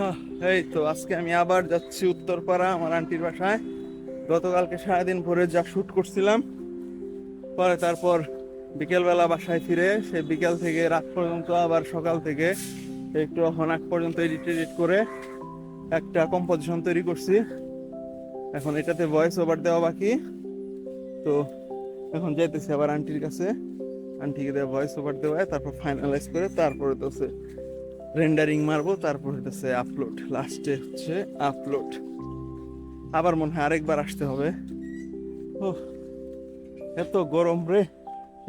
আহ, এই তো আজকে আমি আবার যাচ্ছি উত্তরপাড়া আমার আন্টির বাসায়। গতকালকে সারাদিন ভোরে যা শুট করছিলাম, পরে তারপর বিকেলবেলা বাসায় ফিরে সে বিকেল থেকে রাত পর্যন্ত আবার সকাল থেকে একটু অনেক পর্যন্ত এডিট এডিট করে একটা কম্পোজিশন তৈরি করছি। এখন এটাতে ভয়েস ওভার দেওয়া বাকি। তো এখন যাইতেছি আবার আন্টির কাছে, আন্টিকে দেওয়া ভয়েস ওভার দেওয়ায় তারপর ফাইনালাইজ করে তারপরে তো রেন্ডারিং মারবো, তারপর হইতেছে আপলোড, লাস্টে হচ্ছে আপলোড। আবার মনে হয় আরেকবার আসতে হবে। ও, এত গরম রে!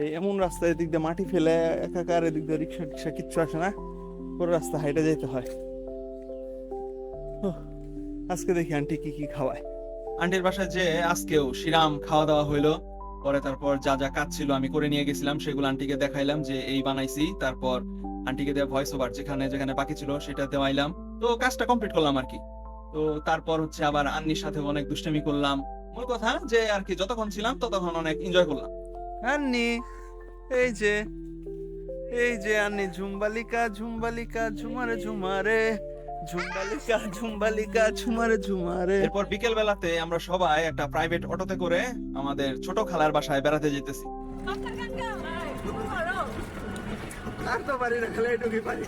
এই এমন রাস্তায় এদিক দিয়ে মাটি ফেলে একাকার, এদিক দিয়ে রিক্সা টিক্সা কিচ্ছু আসে না, পুরো রাস্তা হাইটে যেতে হয়। ওহ, আজকে দেখি আন্টি কি কি খাওয়ায়। আন্টির বাসায় যে আজকেও শিরাম খাওয়া দাওয়া হইলো। পরে তারপর যা যা কাজ ছিল আমি করে নিয়ে গেছিলাম, সেগুলো আন্টিকে দেখাইলাম যে এই বানাইছি। তারপর আন্টিকে দেওয়া ভয়েস ওভার যেখানে যেখানে বাকি ছিল সেটা দেওয়াইলাম। তো কাজটা কমপ্লিট করলাম আর কি। তো তারপর হচ্ছে আবার আন্নির সাথে অনেক দুষ্টামি করলাম। মূল কথা যে আর কি যতক্ষণ ছিলাম ততক্ষণ অনেক এনজয় করলাম। আন্নি, এই যে এই যে আন্নি, ঝুমবালিকা ঝুমবালিকা ঝুমারে ঝুমারে, ঝুমবালিকা ঝুমবালিকা ঝুমারে ঝুমারে। এরপর বিকেল বেলাতে আমরা সবাই একটা প্রাইভেট অটোতে করে আমাদের ছোট খালার বাসায় বেড়াতে যেতেছি। আর তো পারি না, খালি এটুকুই পারি।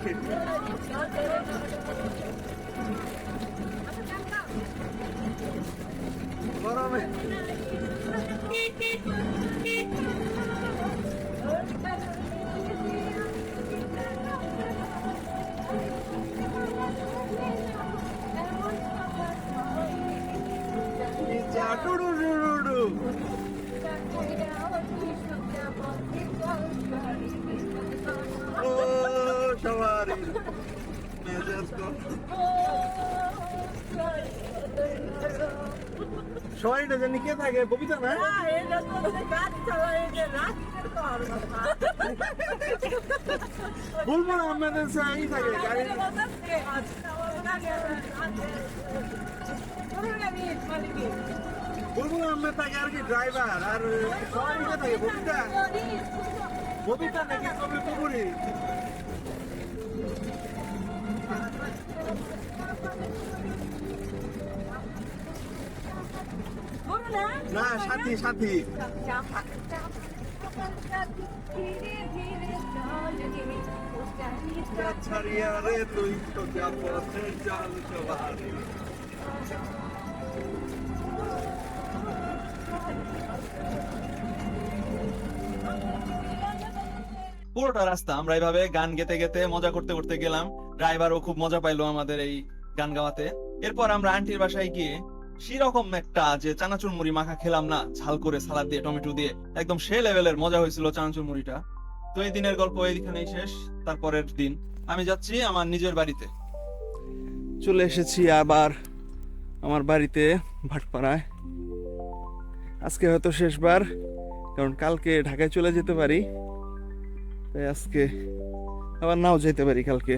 গরমে ও সবারই মেজাজ সবাইটা জানি কে থাকে, ববিতা না? বলবো না আমাদের সেই থাকে গাড়ি। বলবো না আমরা থাকে আর কি ড্রাইভার, আর সবাই কে থাকে? ববিতা, ববিতা নাকি কবি কবুরি? না, সাথী সাথী। ছাড়িয়া রে তুই তো যা পথে জাল সবারি। পুরোটা রাস্তা আমরা এইভাবে গান গেতে গেতে মজা করতে করতে গেলাম। ড্রাইভারও খুব মজা পাইলো আমাদের এই গান গাওয়াতে। এরপর আমরা আন্টির বাসায় গিয়ে সেরকম একটা যে চানাচুর মুড়ি মাখা খেলাম না, ঝাল করে সালাদ দিয়ে টমেটো দিয়ে, একদম সে লেভেলের মজা হয়েছিল চানাচুর মুড়িটা। তো এই দিনের গল্প এইখানেই শেষ। তারপরের দিন আমি যাচ্ছি আমার নিজের বাড়িতে। চলে এসেছি আবার আমার বাড়িতে, ভাটপাড়ায়। আজকে হয়তো শেষবার, কারণ কালকে ঢাকায় চলে যেতে পারি, তাই আজকে আবার নাও যেতে পারি কালকে।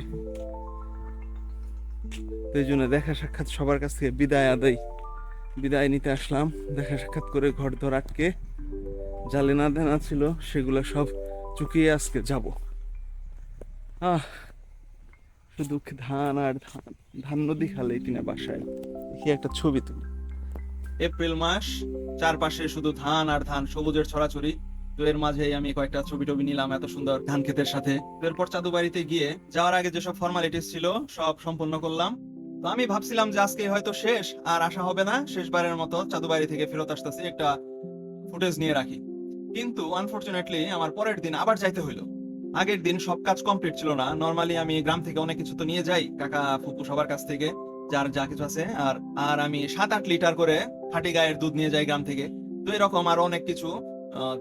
তো এই জন্য দেখা সাক্ষাৎ সবার কাছ থেকে বিদায় নিতে আসলাম। দেখা সাক্ষাৎ করে ঘর ধর আটকে যা লেনা দেনা ছিল সেগুলো সব চুকিয়ে আজকে যাব। শুধু ধান আর ধান, ধান নদী খালেই কিনা বাসায় দেখি একটা ছবি তুলি। এপ্রিল মাস, চারপাশে শুধু ধান আর ধান, সবুজের ছড়াছড়ি। তো এর মাঝেই আমি কয়েকটা ছবি টবি নিলাম এত সুন্দর ধান ক্ষেতের সাথে। এরপর চাঁদু বাড়িতে গিয়ে যাওয়ার আগে যেসব ফর্মালিটিস ছিল সব সম্পন্ন করলাম। তো আমি ভাবছিলাম যে আজকে হয়তো শেষ, আর আসা হবে না, শেষবারের মতো চাঁদু বাড়ি থেকে ফেরত আসতেছি, একটা ফুটেজ নিয়ে রাখি। কিন্তু আনফরচুনেটলি আমার পরের দিন আবার যাইতে হইলো। আগের দিন সব কাজ কমপ্লিট ছিল না। নরমালি আমি গ্রাম থেকে অনেক কিছু তো নিয়ে যাই, কাকা ফুপু সবার কাছ থেকে যার যা কিছু আছে। আর আর আমি 7-8 লিটার করে খাঁটি গায়ের দুধ নিয়ে যাই গ্রাম থেকে। তো এরকম আরো অনেক কিছু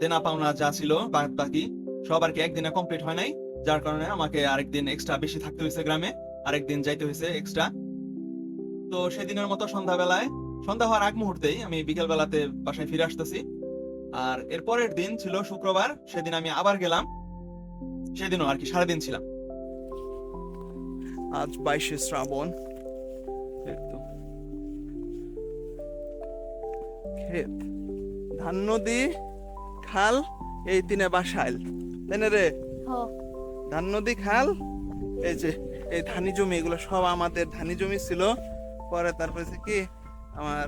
দেনা পাওনা যা ছিল বাকি সব আর কি একদিনে কমপ্লিট হয় নাই। যার কারণে আমাকে আরেকদিন এক্সট্রা বেশি থাকতে হয়েছে গ্রামে, আরেকদিন যাইতে হয়েছে এক্সট্রা। তো সেদিনের মতো সন্ধ্যা হওয়ার আগ মুহূর্তেই আমি বিকেল বেলাতে বাসায় ফিরে আসতেছি। আর এর পরের দিন ছিল শুক্রবার, সেদিন আমি আবার গেলাম। সেদিনও আর কি সারাদিন ছিলাম। আজ 22শে শ্রাবণ। ক্ষেত, ধান নদী, খাল, এই তিনে বাসাইল, তাই না রে? ধান নদী, খাল, এই যে এই ধানি জমি, এগুলো সব আমাদের ধানি জমি ছিল। পরে তারপরে হচ্ছে কি আমার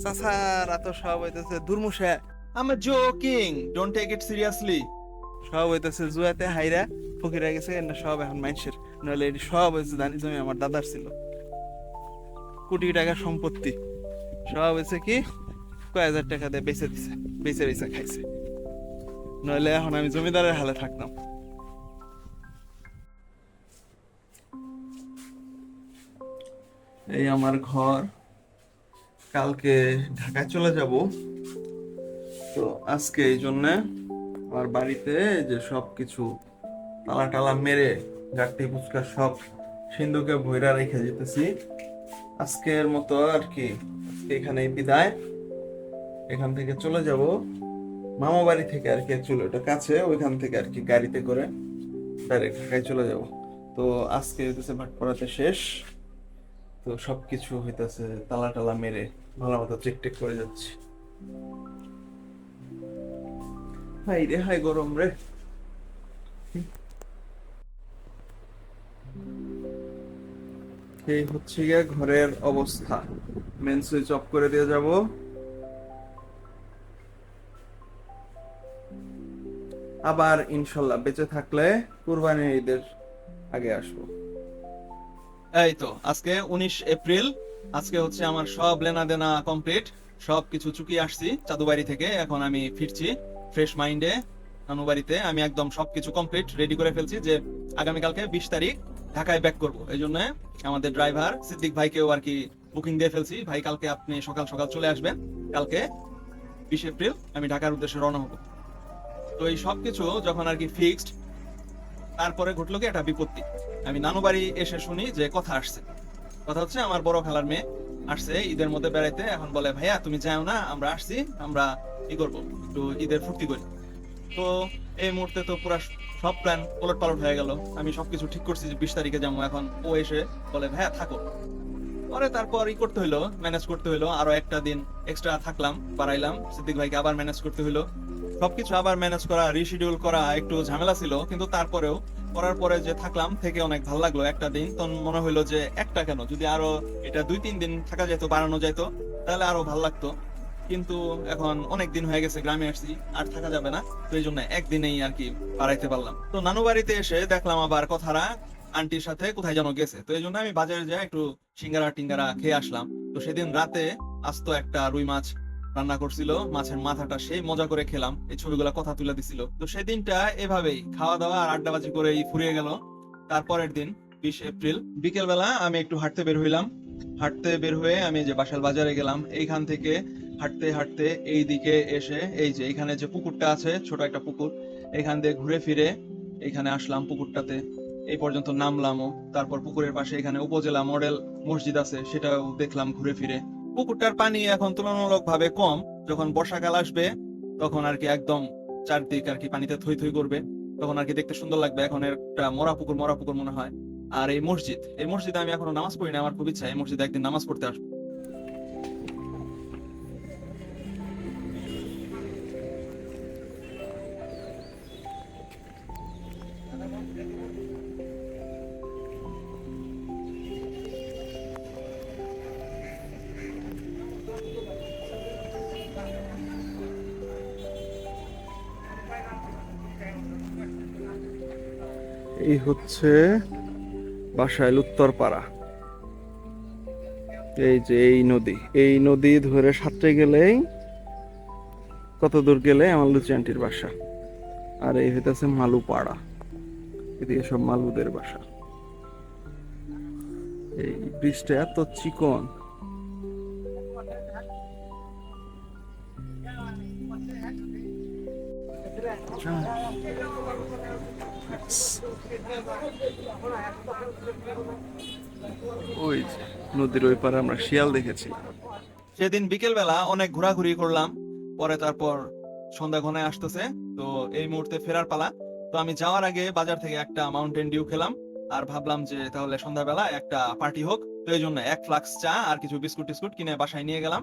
চাচারা তো সব হইতেছে দুর্মুষে, I'm joking. Don't take it seriously. সব হইতেছে জুয়াতে হাইরা ফকির হয়ে গেছে, এন্ড সব এখন মানুষের। নইলে এটি সব হয়েছে ধানি জমি আমার দাদার ছিল, কোটি টাকা সম্পত্তি। সব হয়েছে কি কয় হাজার টাকা দিয়ে বেচে দিছে, বেচে বেচে খাইছে। নইলে এখন আমি জমিদারের হালে থাকতাম। এই আমার ঘর, কালকে ঢাকায় চলে যাব। তো আজকে এই জন্য আমার বাড়িতে যে সব কিছু তালা টালা মেরে গাঁটটি ফুচকা সব সিন্ধুকে ভইরা রেখে যেতেছি আজকের মতো আর কি। আজকে এখানেই বিদায়। এখান থেকে চলে যাব মামা বাড়ি থেকে আর কি, অ্যাকচুয়ালি ওটা কাছে, ওইখান থেকে আর কি গাড়িতে করে ডাইরেক্ট ঢাকায় চলে যাব। তো আজকে হইতেছে ভাটপাড়াতে শেষ। তো সবকিছু হইতেছে তালা টালা মেরে ভালো মতো চেক টেক করে যাচ্ছি। হাই রে হাই, গরম রে। এই হচ্ছে গিয়ে ঘরের অবস্থা। মেন সুইচ অফ করে দিয়ে যাব। আবার ইনশাল্লাহ বেঁচে থাকলে কুরবানির ঈদের আগে আসবো। এই তো আজকে 19 এপ্রিল। আজকে হচ্ছে আমার সব লেনা দেনা কমপ্লিট, সবকিছু চুকিয়ে আসছি চাদুবাড়ি থেকে। এখন আমি ফিরছি ফ্রেশ মাইন্ডে নানু বাড়িতে। আমি একদম সবকিছু কমপ্লিট রেডি করে ফেলছি যে আগামীকালকে 20 তারিখ ঢাকায় ব্যাক করব। এই জন্য আমাদের ড্রাইভার সিদ্দিক ভাইকেও আর কি বুকিং দিয়ে ফেলছি, ভাই কালকে আপনি সকাল সকাল চলে আসবেন, কালকে 20 এপ্রিল আমি ঢাকার উদ্দেশ্যে রওনা হব। তো এই সবকিছু যখন আর কি ফিক্সড, তারপরে ঘটলো কি একটা বিপত্তি। আমি নানু বাড়ি এসে শুনি যে কথা আসছে। কথা হচ্ছে আমার বড় খালার মেয়ে আসছে ঈদের মধ্যে বেড়াইতে। এখন বলে ভাইয়া তুমি যাও না, আমরা আসছি, আমরা কি করবো একটু ঈদের ফুর্তি করি। তো এই মুহূর্তে তো পুরো সব প্ল্যান ওলট পালট হয়ে গেল। আমি সবকিছু ঠিক করছি যে 20 তারিখে যাবো। এখন ও এসে বলে ভাইয়া থাকো। পরে তারপর ই করতে হইলো, ম্যানেজ করতে হইলো, আরো একটা দিন এক্সট্রা থাকলাম, বাড়াইলাম। সিদ্দিক ভাইকে আবার ম্যানেজ করতে হইলো। সবকিছু আবার ম্যানেজ করা, রিশিডিউল করা একটু ঝামেলা ছিল, কিন্তু তারপরেও করার পরে যে থাকলাম থেকে অনেক ভালো লাগলো। একটা দিন তখন মনে হইলো যে একটা কেন, যদি আরো এটা 2-3 দিন থাকা যেত, বাড়ানো যেত, তাহলে আরো ভালো লাগতো। কিন্তু এখন অনেক দিন হয়ে গেছে, গ্রামে আসছি, আর থাকা যাবে না। তো এই জন্য একদিনেই আর কি বাড়াইতে পারলাম। তো নানু বাড়িতে এসে দেখলাম আবার কথারা আন্টির সাথে কোথায় যেন গেছে। তো এই জন্য আমি বাজারে যাই একটু সিঙ্গারা টিঙ্গারা খেয়ে আসলাম। তো সেদিন রাতে আস্ত একটা রুই মাছ রান্না করছিল, মাছের মাথাটা সেই মজা করে খেলাম, এই ছবিগুলা কথা তুলে দিছিল। তো সেদিনটা এভাবেই খাওয়া দাওয়া আর আড্ডাবাজি করেই ফুরিয়ে গেল। তারপরের দিন 20 এপ্রিল বিকেল বেলা আমি একটু হাঁটতে বের হইলাম। হাঁটতে বের হয়ে আমি যে বাসার বাজারে গেলাম। এইখান থেকে হাঁটতে হাঁটতে এই দিকে এসে এই যে এখানে যে পুকুরটা আছে, ছোট একটা পুকুর, এখান দিয়ে ঘুরে ফিরে এখানে আসলাম পুকুরটাতে, এই পর্যন্ত নামলামও। তারপর পুকুরের পাশে এখানে উপজেলা মডেল মসজিদ আছে, সেটাও দেখলাম ঘুরে ফিরে। পুকুরটার পানি এখন তুলনামূলক ভাবে কম। যখন বর্ষাকাল আসবে তখন আর কি একদম চারদিক আর কি পানিতে থই থই করবে, তখন আর কি দেখতে সুন্দর লাগবে। এখন একটা মরা পুকুর মরা পুকুর মনে হয়। আর এই মসজিদ, এই মসজিদে আমি এখনো নামাজ পড়ি না, আমার খুব ইচ্ছা এই মসজিদে একদিন নামাজ পড়তে আসবো। এই হচ্ছে বাসাইল উত্তরপাড়া। এই যে এই নদী ধরে সাঁতরে গেলেই কত দূর গেলে আমার লুচি আন্টির বাসা। আর এই হইতেছে মালুপাড়া, এদিকে সব মালুদের বাসা। এই ব্রিজটা এত চিকন, ওই যে নদীর ওই পারে আমরা শিয়াল দেখেছি। সেদিন বিকেল বেলা অনেক ঘোরাঘুরি করলাম। পরে তারপর সন্ধ্যা ঘনায় আসতেছে, তো এই মুহূর্তে ফেরার পালা। তো আমি যাওয়ার আগে বাজার থেকে একটা মাউন্টেন ডিউ খেলাম, আর ভাবলাম যে তাহলে সন্ধ্যাবেলা একটা পার্টি হোক। তো এই জন্য 1 ফ্লাক্স চা আর কিছু বিস্কুট টিস্কুট কিনে বাসায় নিয়ে গেলাম।